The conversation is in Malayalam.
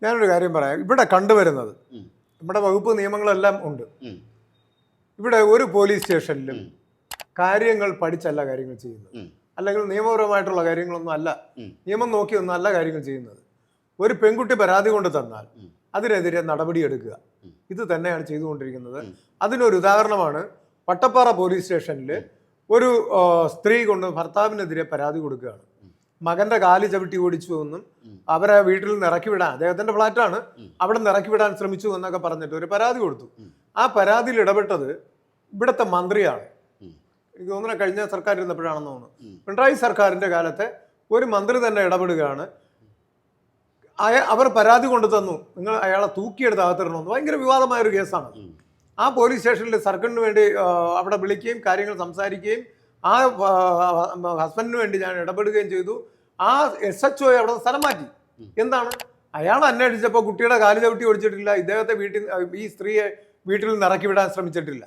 ഞാനൊരു കാര്യം പറയാം. ഇവിടെ കണ്ടുവരുന്നത് നമ്മുടെ വകുപ്പ് നിയമങ്ങളെല്ലാം ഉണ്ട്. ഇവിടെ ഒരു പോലീസ് സ്റ്റേഷനിലും കാര്യങ്ങൾ പഠിച്ചല്ല കാര്യങ്ങൾ ചെയ്യുന്നത്, അല്ലെങ്കിൽ നിയമപരമായിട്ടുള്ള കാര്യങ്ങളൊന്നും അല്ല, നിയമം നോക്കിയൊന്നും അല്ല കാര്യങ്ങൾ ചെയ്യുന്നത്. ഒരു പെൺകുട്ടി പരാതി കൊണ്ട് തന്നാൽ അതിനെതിരെ നടപടിയെടുക്കുക, ഇത് തന്നെയാണ് ചെയ്തുകൊണ്ടിരിക്കുന്നത്. അതിനൊരു ഉദാഹരണമാണ് വട്ടപ്പാറ പോലീസ് സ്റ്റേഷനിൽ ഒരു സ്ത്രീ കൊണ്ട് ഭർത്താവിനെതിരെ പരാതി കൊടുക്കുകയാണ്. മകന്റെ കാല് ചവിട്ടി ഓടിച്ചു എന്നും അവരെ വീട്ടിൽ നിന്ന് ഇറക്കി വിടാൻ, അദ്ദേഹത്തിന്റെ ഫ്ലാറ്റാണ്, അവിടെ നിന്ന് ഇറക്കി വിടാൻ ശ്രമിച്ചു എന്നൊക്കെ പറഞ്ഞിട്ട് ഒരു പരാതി കൊടുത്തു. ആ പരാതിയിൽ ഇടപെട്ടത് ഇവിടുത്തെ മന്ത്രിയാണ്. എനിക്ക് തോന്നുന്നു കഴിഞ്ഞ സർക്കാർ ഇരുന്നപ്പോഴാണെന്ന് തോന്നുന്നു. പിണറായി സർക്കാരിന്റെ കാലത്തെ ഒരു മന്ത്രി തന്നെ ഇടപെടുകയാണ്. അവർ പരാതി കൊണ്ടു തന്നു, നിങ്ങൾ അയാളെ തൂക്കിയെടുത്ത് അകത്തിടണമെന്ന്. ഭയങ്കര വിവാദമായ ഒരു കേസാണ്. ആ പോലീസ് സ്റ്റേഷനിൽ സർക്കിളിന് വേണ്ടി അവിടെ വിളിക്കുകയും കാര്യങ്ങൾ സംസാരിക്കുകയും ആ ഹസ്ബൻഡിന് വേണ്ടി ഞാൻ ഇടപെടുകയും ചെയ്തു. ആ SHO അവിടെ സ്ഥലം മാറ്റി. എന്താണ്, അയാൾ അന്വേഷിച്ചപ്പോൾ കുട്ടിയുടെ കാല് ചവിട്ടി ഓടിച്ചിട്ടില്ല, ഇദ്ദേഹത്തെ ഈ സ്ത്രീയെ വീട്ടിൽ നിന്ന് ഇറക്കി വിടാൻ ശ്രമിച്ചിട്ടില്ല.